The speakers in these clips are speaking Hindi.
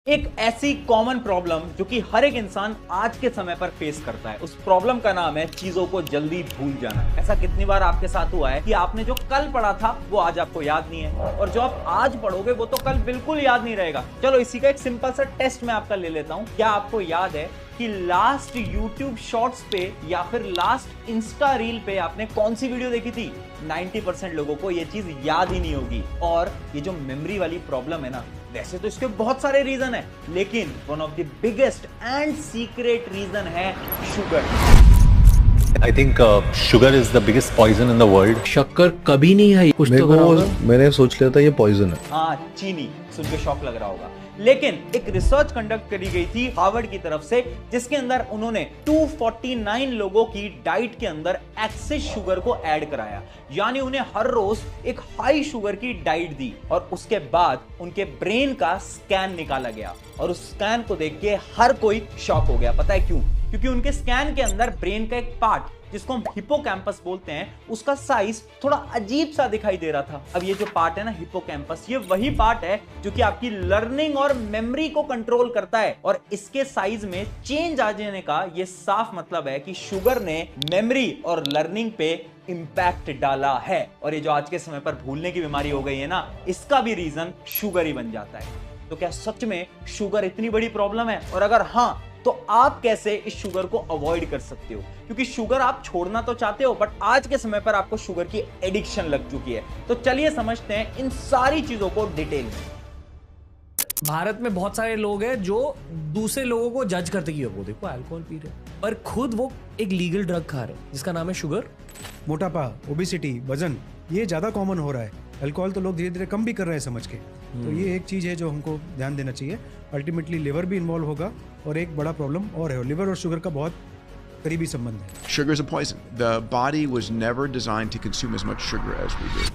एक ऐसी कॉमन प्रॉब्लम जो कि हर एक इंसान आज के समय पर फेस करता है, उस प्रॉब्लम का नाम है चीजों को जल्दी भूल जाना। ऐसा कितनी बार आपके साथ हुआ है कि आपने जो कल पढ़ा था वो आज आपको याद नहीं है, और जो आप आज पढ़ोगे वो तो कल बिल्कुल याद नहीं रहेगा। चलो इसी का एक सिंपल सा टेस्ट मैं आपका ले लेता हूं। क्या आपको याद है कि लास्ट YouTube शॉर्ट्स पे या फिर लास्ट इंस्टा रील पे आपने कौन सी वीडियो देखी थी? 90% लोगों को ये चीज याद ही नहीं होगी। और ये जो मेमोरी वाली प्रॉब्लम है ना, वैसे तो इसके बहुत सारे रीजन है, लेकिन one of the biggest and secret reason है sugar. I think sugar is the biggest poison in the world. शक्कर कभी नहीं आई, कुछ तो करा होगा। मैंने सोच लिया था ये पॉइजन है। हाँ, चीनी सुन के शॉक लग रहा होगा, लेकिन एक रिसर्च कंडक्ट करी गई थी हार्वर्ड की तरफ से, जिसके अंदर उन्होंने 249 लोगों की डाइट के अंदर एक्सेस शुगर को ऐड कराया, यानी उन्हें हर रोज एक हाई शुगर की डाइट दी, और उसके बाद उनके ब्रेन का स्कैन निकाला गया, और उस स्कैन को देख के हर कोई शॉक हो गया। पता है क्यों? क्योंकि उनके स्कैन के अंदर ब्रेन का एक पार्ट जिसको हम हिपोकैम्पस बोलते हैं, उसका साइज थोड़ा अजीब सा दिखाई दे रहा था। अब ये जो पार्ट है ना हिपोकैम्पस, ये वही पार्ट है जो कि आपकी लर्निंग और मेमोरी को कंट्रोल करता है, और इसके साइज में चेंज आ जाने का ये साफ मतलब है कि शुगर ने मेमोरी और लर्निंग पे इंपैक्ट डाला है। और ये जो आज के समय पर भूलने की बीमारी हो गई है ना, इसका भी रीजन शुगर ही बन जाता है। तो क्या सच में शुगर इतनी बड़ी प्रॉब्लम है? और अगर हाँ, तो आप कैसे इस शुगर को अवॉइड कर सकते हो? क्योंकि शुगर आप छोड़ना तो चाहते हो, बट आज के समय पर आपको शुगर की एडिक्शन लग चुकी है। तो चलिए समझते हैं इन सारी चीजों को डिटेल में। भारत में बहुत सारे लोग हैं जो दूसरे लोगों को जज करते कि वो देखो अल्कोहल पी रहे, पर खुद वो एक लीगल ड्रग खा रहे हैं जिसका नाम है शुगर। मोटापा, ओबेसिटी, वजन, ये ज़्यादा कॉमन हो रहा है। अल्कोहल तो लोग धीरे धीरे कम भी कर रहे हैं समझ के। तो ये एक चीज़ है जो हमको ध्यान देना चाहिए। अल्टीमेटली लिवर भी इन्वॉल्व होगा, और एक बड़ा प्रॉब्लम और है, लिवर और शुगर का बहुत करीबी संबंध है। Sugar is a poison. The body was never designed to consume as much sugar as we do.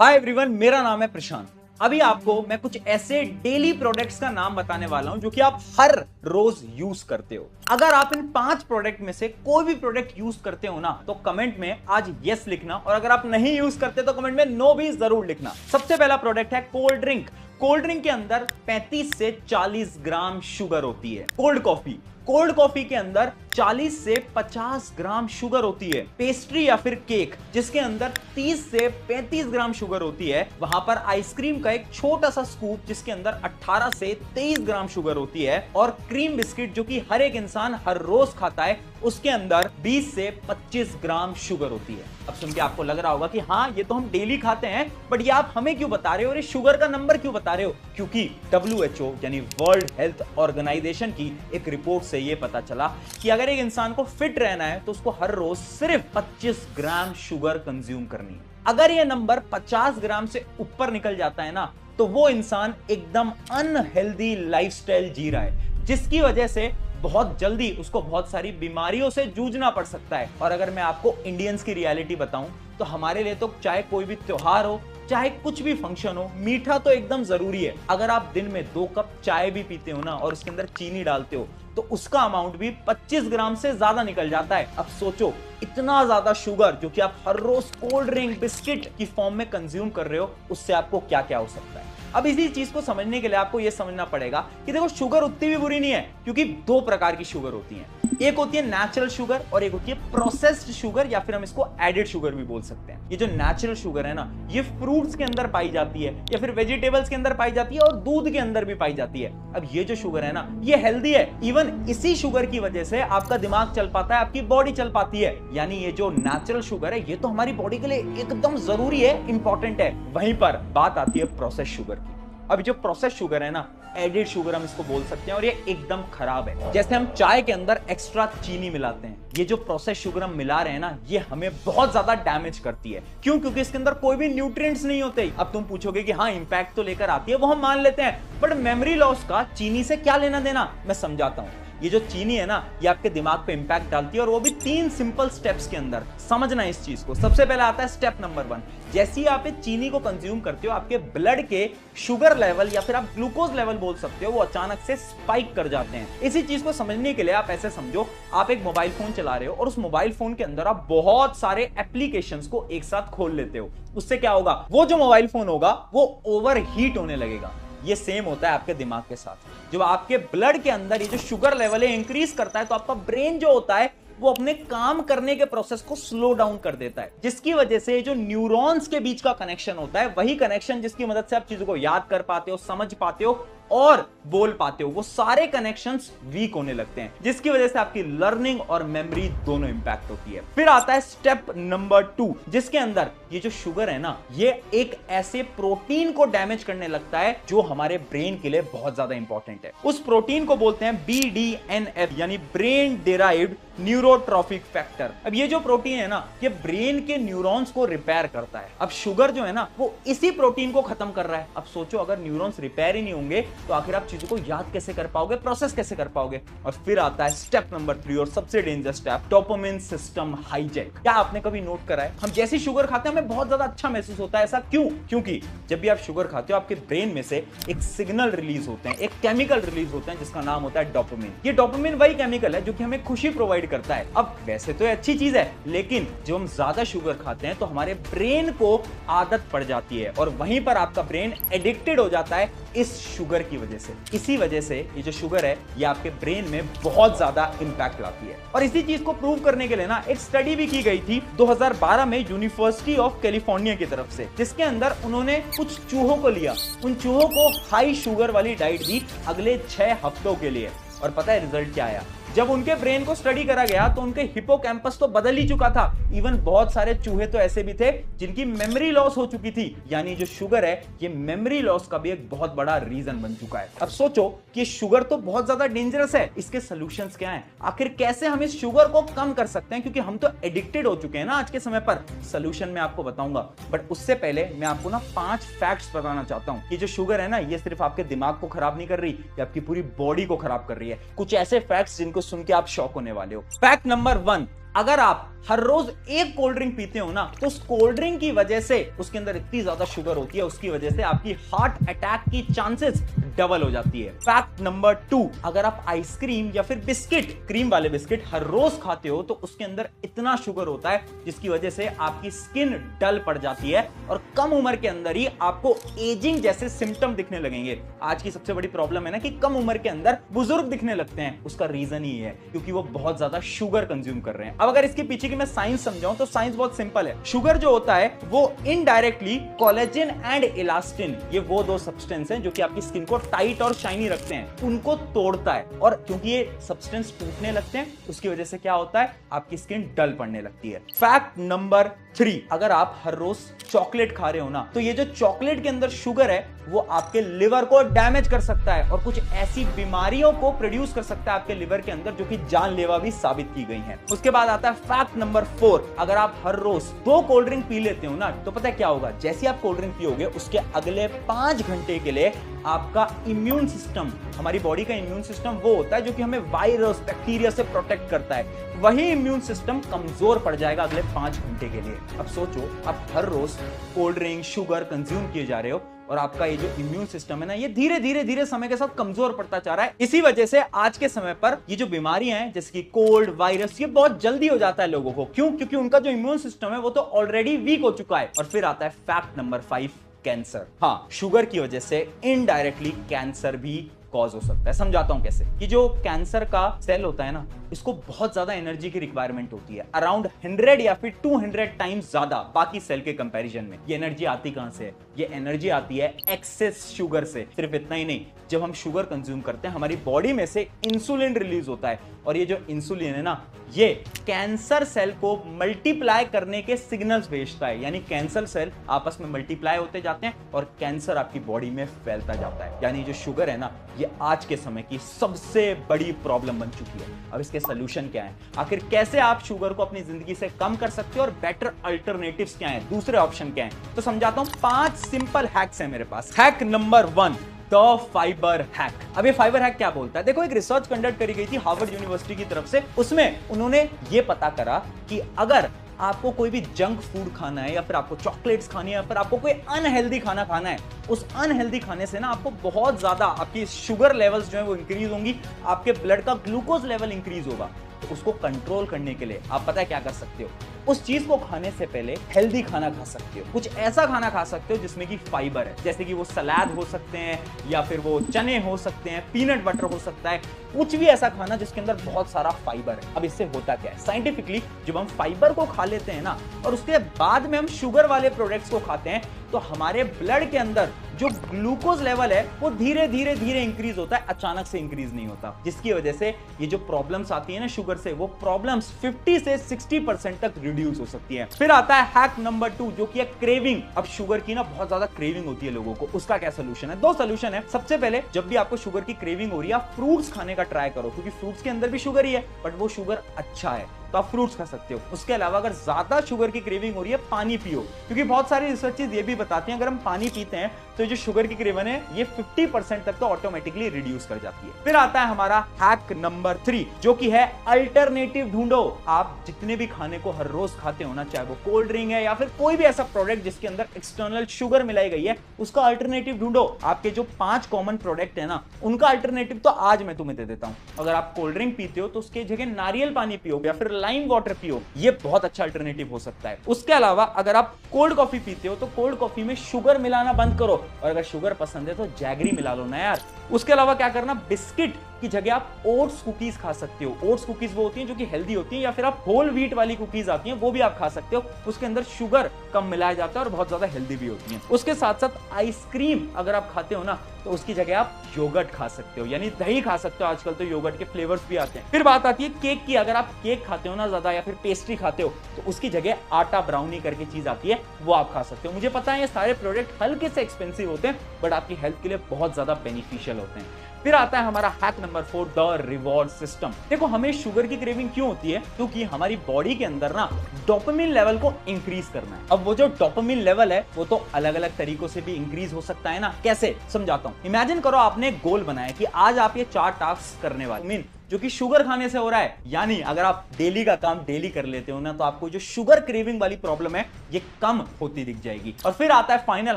Hi everyone, मेरा नाम है प्रशांत। अभी आपको मैं कुछ ऐसे डेली प्रोडक्ट्स का नाम बताने वाला हूं जो कि आप हर रोज यूज करते हो। अगर आप इन 5 प्रोडक्ट में से कोई भी प्रोडक्ट यूज करते हो ना, तो कमेंट में आज यस लिखना, और अगर आप नहीं यूज करते तो कमेंट में नो भी जरूर लिखना। सबसे पहला प्रोडक्ट है कोल्ड ड्रिंक। कोल्ड ड्रिंक के अंदर 35 से 40 ग्राम शुगर होती है। कोल्ड कॉफी के अंदर 40 से 50 ग्राम शुगर होती है। पेस्ट्री या फिर केक जिसके अंदर 30 से 35 ग्राम शुगर होती है। वहां पर आइसक्रीम का एक छोटा सा स्कूप जिसके अंदर 18 से 23 ग्राम शुगर होती है। और क्रीम बिस्किट जो कि हर एक इंसान हर रोज खाता है, उसके अंदर 20 से 25 ग्राम शुगर होती है। अब सुन के आपको लग रहा होगा कि हाँ, ये तो हम डेली खाते हैं, बट ये आप हमें क्यों बता रहे हो और ये शुगर का नंबर क्यों बता रहे हो? क्योंकि WHO यानी वर्ल्ड हेल्थ ऑर्गेनाइजेशन की एक रिपोर्ट से ये पता चला कि अगर एक इंसान को फिट रहना है तो उसको हर रोज सिर्फ 25 ग्राम शुगर कंज्यूम करनी है। अगर ये नंबर 50 ग्राम से ऊपर निकल जाता है ना, तो वो इंसान एकदम अनहेल्दी लाइफस्टाइल जी रहा है, जिसकी वजह से बहुत जल्दी उसको बहुत सारी बीमारियों से जूझना पड़ सकता है। और अगर मैं आपको इंडियंस की रियलिटी बताऊं, तो हमारे लिए तो चाहे कोई भी त्योहार हो, चाहे कुछ भी फंक्शन हो, मीठा तो एकदम जरूरी है। अगर आप दिन में 2 कप चाय भी पीते हो ना, और उसके अंदर चीनी डालते हो, तो उसका अमाउंट भी 25 ग्राम से ज्यादा निकल जाता है। अब सोचो, इतना ज्यादा शुगर जो कि आप हर रोज कोल्ड ड्रिंक, बिस्किट की फॉर्म में कंज्यूम कर रहे हो, उससे आपको क्या क्या हो सकता है। अब इसी चीज को समझने के लिए आपको यह समझना पड़ेगा कि देखो, शुगर उतनी भी बुरी नहीं है, क्योंकि 2 प्रकार की शुगर होती है। एक होती है नेचुरल शुगर और एक होती है प्रोसेस्ड शुगर, या फिर हम इसको एडेड शुगर भी बोल सकते हैं। ये जो नेचुरल शुगर है ना, ये फ्रूट्स के अंदर पाई जाती है, या फिर वेजिटेबल्स के अंदर पाई जाती है, और दूध के अंदर भी पाई जाती है। अब ये जो शुगर है ना, ये हेल्दी है। इवन इसी शुगर की वजह से आपका दिमाग चल पाता है, आपकी बॉडी चल पाती है। यानी ये जो नेचुरल शुगर है, ये तो हमारी बॉडी के लिए एकदम जरूरी है, इंपॉर्टेंट है। वहीं पर बात आती है प्रोसेस शुगर की। अब जो प्रोसेस शुगर है ना, एडेड शुगर हम इसको बोल सकते हैं, और ये एकदम खराब है। जैसे हम चाय के अंदर एक्स्ट्रा चीनी मिलाते हैं, ये जो प्रोसेस शुगर हम मिला रहे हैं ना, ये हमें बहुत ज्यादा डैमेज करती है। क्यों? क्योंकि इसके अंदर कोई भी न्यूट्रिएंट्स नहीं होते। अब तुम पूछोगे कि हाँ, इंपैक्ट तो लेकर आती है, वो हम मान लेते हैं, बट मेमोरी लॉस का चीनी से क्या लेना देना, मैं समझाता हूं। ये जो चीनी है ना, ये आपके दिमाग पे इंपैक्ट डालती है, और वो भी 3 सिंपल स्टेप्स के अंदर। समझना इस चीज को। सबसे पहले आता है स्टेप नंबर 1। जैसे ही आप चीनी को कंज्यूम करते हो, आपके ब्लड के शुगर लेवल या फिर आप ग्लूकोज लेवल बोल सकते हो, वो अचानक से स्पाइक कर जाते हैं। इसी चीज को समझने के लिए आप ऐसे समझो, आप एक मोबाइल फोन चला रहे हो और उस मोबाइल फोन के अंदर आप बहुत सारे एप्लीकेशंस को एक साथ खोल लेते हो। उससे क्या होगा, वो जो मोबाइल फोन होगा वो ओवर हीट होने लगेगा। ये सेम होता है आपके दिमाग के साथ। जब आपके ब्लड के अंदर ये जो शुगर लेवल है इंक्रीज करता है, तो आपका ब्रेन जो होता है वो अपने काम करने के प्रोसेस को स्लो डाउन कर देता है, जिसकी वजह से जो न्यूरॉन्स के बीच का कनेक्शन होता है, वही कनेक्शन जिसकी मदद से आप चीजों को याद कर पाते हो, समझ पाते हो और बोल पाते हो, वो सारे कनेक्शंस वीक होने लगते हैं, जिसकी वजह से आपकी लर्निंग और मेमोरी दोनों इंपैक्ट होती है। फिर आता है स्टेप नंबर 2, जिसके अंदर ये जो शुगर है ना, ये एक ऐसे प्रोटीन को डैमेज करने लगता है जो हमारे ब्रेन के लिए बहुत ज्यादा इंपॉर्टेंट है। उस प्रोटीन को बोलते हैं BDNF, यानी ब्रेन डिराइव्ड न्यूरोट्रॉफिक फैक्टर। अब ये जो प्रोटीन है ना, ये ब्रेन के न्यूरॉन्स को रिपेयर करता है। अब शुगर जो है ना, वो इसी प्रोटीन को खत्म कर रहा है। अब सोचो, अगर न्यूरॉन्स रिपेयर ही नहीं होंगे तो आखिर आप चीजों को याद कैसे कर पाओगे, प्रोसेस कैसे कर पाओगे। और फिर आता है स्टेप नंबर 3 और सबसे danger step, dopamine system hijack. क्या आपने कभी नोट करा है, हम जैसी शुगर खाते हैं हमें बहुत ज्यादा अच्छा महसूस होता है। ऐसा क्यों? क्योंकि जब भी आप शुगर खाते हो, आपके ब्रेन में से एक सिग्नल रिलीज होते हैं, एक केमिकल रिलीज होते हैं जिसका नाम होता है डोपामिन। ये डोपामिन वही केमिकल है जो कि हमें खुशी प्रोवाइड करता है। अब वैसे तो ये अच्छी चीज है, लेकिन जब हम ज्यादा शुगर खाते हैं तो हमारे ब्रेन को आदत पड़ जाती है और वहीं पर आपका ब्रेन एडिक्टेड हो जाता है इस शुगर की वजह से। इसी वजह से ये जो शुगर है, ये आपके ब्रेन में बहुत ज्यादा इंपैक्ट लाती है। और इसी चीज को प्रूव करने के लिए ना एक स्टडी भी की गई थी 2012 में यूनिवर्सिटी ऑफ कैलिफोर्निया की तरफ से, जिसके अंदर उन्होंने कुछ चूहों को लिया। उन चूहों को हाई शुगर वाली डाइट दी अगले 6 हफ्तों के लिए, और पता है रिजल्ट क्या आया? जब उनके ब्रेन को स्टडी करा गया तो उनके हिपोकैम्पस तो बदल ही चुका था। इवन बहुत सारे चूहे तो ऐसे भी थे जिनकी मेमोरी लॉस हो चुकी थी। यानी जो शुगर है, ये मेमोरी लॉस का भी एक बहुत बड़ा रीजन बन चुका है। अब सोचो कि शुगर तो बहुत ज्यादा डेंजरस है, इसके सॉल्यूशंस क्या हैं? आखिर कैसे हम इस शुगर को कम कर सकते हैं, क्योंकि हम तो एडिक्टेड हो चुके हैं ना आज के समय पर। सॉल्यूशन मैं आपको बताऊंगा, बट उससे पहले मैं आपको ना 5 फैक्ट्स बताना चाहता हूं। ये जो शुगर है ना, ये सिर्फ आपके दिमाग को खराब नहीं कर रही, ये आपकी पूरी बॉडी को खराब कर रही है। कुछ ऐसे फैक्ट्स जिनको सुन के आप शॉक होने वाले हो। फैक्ट नंबर 1, अगर आप हर रोज एक कोल्ड ड्रिंक पीते हो ना, तो उस कोल्ड ड्रिंक की वजह से उसके अंदर इतनी ज्यादा शुगर होती है, उसकी वजह से आपकी हार्ट अटैक की चांसेस डबल हो जाती है। फैक्ट नंबर 2, अगर आप आइसक्रीम या फिर बिस्किट, क्रीम वाले बिस्किट हर रोज खाते हो, तो उसके अंदर इतना शुगर होता है जिसकी वजह से आपकी स्किन डल पड़ जाती है और कम उम्र के अंदर ही आपको एजिंग जैसे सिम्टम दिखने लगेंगे। आज की सबसे बड़ी प्रॉब्लम है ना कि कम उम्र के अंदर बुजुर्ग दिखने लगते हैं। उसका रीजन ही है क्योंकि वो बहुत ज्यादा शुगर कंज्यूम कर रहे हैं। अब अगर इसके पीछे की मैं साइंस समझाऊं तो साइंस बहुत सिंपल है। शुगर जो होता है वो इनडायरेक्टली कोलेजन एंड इलास्टिन, ये वो 2 सब्सटेंस हैं जो कि आपकी स्किन को टाइट और शाइनी रखते हैं, उनको तोड़ता है। और क्योंकि ये सब्सटेंस टूटने लगते हैं, उसकी वजह से क्या होता है, आपकी स्किन डल पड़ने लगती है। फैक्ट नंबर 3, अगर आप हर रोज चॉकलेट खा रहे हो ना, तो ये जो चॉकलेट के अंदर शुगर है वो आपके लिवर को डैमेज कर सकता है और कुछ ऐसी बीमारियों को प्रोड्यूस कर सकता है आपके लिवर के अंदर जो कि जानलेवा भी साबित की गई हैं। उसके बाद आता है फैक्ट नंबर 4, अगर आप हर रोज 2 कोल्ड ड्रिंक पी लेते हो ना, तो पता है क्या होगा, जैसे आप कोल्ड ड्रिंक पियोगे उसके अगले 5 घंटे के लिए आपका इम्यून सिस्टम, हमारी बॉडी का इम्यून सिस्टम वो होता है जो कि हमें वायरस, बैक्टीरिया से प्रोटेक्ट करता है, वही इम्यून सिस्टम कमजोर पड़ जाएगा अगले 5 घंटे के लिए। अब सोचो, आप हर रोज कोल्ड ड्रिंक, शुगर कंज्यूम किए जा रहे हो और आपका ये जो इम्यून सिस्टम है ना, ये धीरे धीरे समय के साथ कमजोर पड़ता जा रहा है। इसी वजह से आज के समय पर ये जो बीमारियां हैं जैसे कि कोल्ड, वायरस, ये बहुत जल्दी हो जाता है लोगों को। क्यों? क्योंकि उनका जो इम्यून सिस्टम है वो तो ऑलरेडी वीक हो चुका है। और फिर आता है फैक्ट नंबर 5, कैंसर। हाँ, शुगर की वजह से इनडायरेक्टली कैंसर भी कॉज हो सकता है। समझाता हूं कैसे। कि जो कैंसर का सेल होता है ना, इसको बहुत ज्यादा एनर्जी की रिक्वायरमेंट होती है, अराउंड 100 या फिर 200 टाइम्स ज्यादा बाकी सेल के कंपैरिजन में। ये एनर्जी आती कहां से है? ये एनर्जी आती है एक्सेस शुगर से। सिर्फ इतना ही नहीं, जब हम शुगर कंज्यूम करते हैं हमारी बॉडी में से इंसुलिन रिलीज होता है और ये जो इंसुलिन है ना, ये कैंसर सेल को मल्टीप्लाई करने के सिग्नल्स भेजता है। यानी कैंसर सेल आपस में मल्टीप्लाई होते जाते हैं और कैंसर आपकी बॉडी में फैलता जाता है। यानी जो शुगर है ना, ये आज के समय की सबसे बड़ी प्रॉब्लम बन चुकी है। अब इसके सॉल्यूशन क्या है? आखिर कैसे आप शुगर को अपनी जिंदगी से कम कर सकते हो और बेटर अल्टरनेटिव्स क्या हैं, दूसरे ऑप्शन क्या हैं? तो समझाता हूं। 5 सिंपल हैक्स हैं मेरे पास। Hack number 1, the fibre hack. अब ये फाइबर हैक क्या बोलता है? देखो, एक रिसर्च कंडक्ट करी गई थी हार्वर्ड यूनिवर्सिटी की तरफ से। उसमें उन्होंने ये पता करा कि अगर आपको कोई भी जंक फूड खाना है या फिर आपको चॉकलेट्स खानी है या फिर आपको कोई अनहेल्दी खाना खाना है, उस अनहेल्दी खाने से ना आपको बहुत ज्यादा आपकी शुगर लेवल्स जो है वो इंक्रीज होंगी, आपके ब्लड का ग्लूकोज लेवल इंक्रीज होगा। तो उसको कंट्रोल करने के लिए आप पता है क्या कर सकते हो? उस चीज को खाने से पहले हेल्दी खाना खा सकते हो। कुछ ऐसा खाना खा सकते हो जिसमें कि फाइबर है, जैसे कि वो सलाद हो सकते हैं या फिर वो चने हो सकते हैं, पीनट बटर हो सकता है, कुछ भी ऐसा खाना जिसके अंदर बहुत सारा फाइबर है। अब इससे होता क्या है? साइंटिफिकली जब हम फाइबर को खा लेते हैं ना और उसके बाद में हम शुगर वाले प्रोडक्ट्स को खाते हैं, तो हमारे ब्लड के अंदर जो ग्लूकोज लेवल है वो धीरे धीरे धीरे इंक्रीज होता है, अचानक से इंक्रीज नहीं होता, जिसकी वजह से ये जो प्रॉब्लम्स आती है ना शुगर से, वो प्रॉब्लम्स 50 से 60% तक रिड्यूस हो सकती है। फिर आता है हैक नंबर 2, जो कि है क्रेविंग। अब शुगर की ना बहुत ज्यादा क्रेविंग होती है लोगों को, उसका क्या सोल्यूशन है? 2 सोल्यूशन है। सबसे पहले, जब भी आपको शुगर की क्रेविंग हो रही है, आप फ्रूट्स खाने का ट्राई करो, क्योंकि फ्रूट्स के अंदर भी शुगर ही है, बट वो शुगर अच्छा है, तो आप फ्रूट्स खा सकते हो। उसके अलावा अगर ज्यादा शुगर की क्रेविंग हो रही है, पानी पियो, क्योंकि बहुत सारी रिसर्चेस ये भी बताती हैं अगर हम पानी पीते हैं तो जो शुगर की क्रेविंग है ये 50% तक तो ऑटोमेटिकली रिड्यूस कर जाती है। फिर आता है हमारा हैक नंबर 3, जो कि है अल्टरनेटिव ढूंढो। आप जितने भी खाने को हर रोज खाते हो ना, चाहे वो कोल्ड ड्रिंक है या फिर कोई भी ऐसा प्रोडक्ट जिसके अंदर एक्सटर्नल शुगर मिलाई गई है, उसका अल्टरनेटिव ढूंढो। आपके जो 5 कॉमन प्रोडक्ट है ना, उनका अल्टरनेटिव तो आज मैं तुम्हें दे देता हूं। अगर आप कोल्ड ड्रिंक पीते हो तो उसके जगह नारियल पानी पियो या फिर लाइम वाटर पियो, ये बहुत अच्छा अल्टरनेटिव हो सकता है। उसके अलावा अगर आप कोल्ड कॉफी पीते हो तो कोल्ड कॉफी में शुगर मिलाना बंद करो, और अगर शुगर पसंद है तो जैगरी मिला लो ना यार। उसके अलावा क्या करना, बिस्किट की जगह आप ओट्स कुकीज खा सकते हो। ओट्स कुकीज वो होती हैं जो कि हेल्दी होती हैं, या फिर आप होल व्हीट वाली कुकीज आती हैं वो भी आप खा सकते हो। उसके अंदर शुगर कम मिलाया जाता है और बहुत ज्यादा हेल्दी भी होती हैं। उसके साथ साथ आइसक्रीम अगर आप खाते हो ना, तो उसकी जगह आप योगर्ट खा सकते हो, यानी दही खा सकते हो। आजकल तो योगर्ट के फ्लेवर्स भी आते हैं। फिर बात आती है केक की। अगर आप केक खाते हो ना ज्यादा या फिर पेस्ट्री खाते हो, तो उसकी जगह आटा ब्राउनी करके चीज आती है, वो आप खा सकते हो। मुझे पता है ये सारे प्रोडक्ट हल्के से एक्सपेंसिव होते हैं, बट आपकी हेल्थ के लिए बहुत ज्यादा बेनिफिशियल होते हैं। फिर आता है हमारा hack number 4, the reward system. देखो, हमें शुगर की क्रेविंग क्यों होती है? क्योंकि हमारी बॉडी के अंदर ना डोपामिन लेवल को इंक्रीज करना है। अब वो जो डोपामिन लेवल है वो तो अलग अलग तरीकों से भी इंक्रीज हो सकता है ना। कैसे? समझाता हूं। इमेजिन करो आपने एक गोल बनाया कि आज आप ये 4 टास्क करने वाले, जो कि शुगर खाने से हो रहा है। यानी अगर आप डेली का काम डेली कर लेते हो ना, तो आपको जो शुगर क्रेविंग वाली प्रॉब्लम है ये कम होती दिख जाएगी। और फिर आता है फाइनल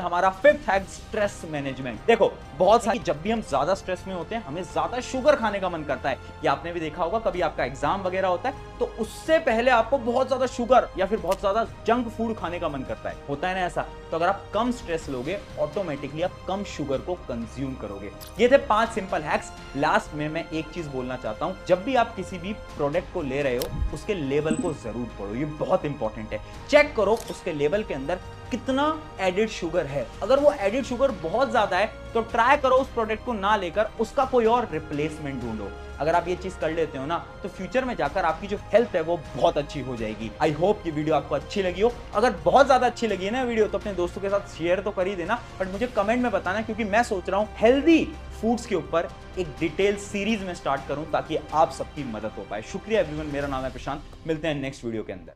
हमारा 5th हैक, स्ट्रेस मैनेजमेंट। देखो, बहुत सारी जब भी हम ज्यादा स्ट्रेस में होते हैं हमें ज्यादा शुगर खाने का मन करता है। ये आपने भी देखा होगा, कभी आपका एग्जाम वगैरह होता है तो उससे पहले आपको बहुत ज्यादा शुगर या फिर बहुत ज्यादा जंक फूड खाने का मन करता है, होता है ना ऐसा? तो अगर आप कम स्ट्रेस लोगे, ऑटोमेटिकली आप कम शुगर को कंज्यूम करोगे। ये थे 5 सिंपल हैक्स। लास्ट में मैं एक चीज बोलना चाहता हूं, जब भी आप किसी भी प्रोडक्ट को ले रहे हो उसके लेबल को जरूर पढ़ो, ये बहुत इंपॉर्टेंट है। चेक करो उसके लेबल के अंदर कितना एडिड शुगर है। अगर वो एडिड शुगर बहुत ज्यादा है तो ट्राई करो उस प्रोडक्ट को ना लेकर उसका कोई और रिप्लेसमेंट ढूंढो। अगर आप ये चीज कर लेते हो ना, तो फ्यूचर में जाकर आपकी जो हेल्थ है वो बहुत अच्छी हो जाएगी। आई होप ये वीडियो आपको अच्छी लगी हो। अगर बहुत ज्यादा अच्छी लगी है ना वीडियो, तो अपने दोस्तों के साथ शेयर तो कर ही देना, बट मुझे कमेंट में बताना, क्योंकि मैं सोच रहा हूं हेल्दी फूड्स के ऊपर एक डिटेल सीरीज में स्टार्ट करूं ताकि आप सबकी मदद हो पाए। शुक्रिया एवरीवन, मेरा नाम है प्रशांत। मिलते हैं नेक्स्ट वीडियो के अंदर।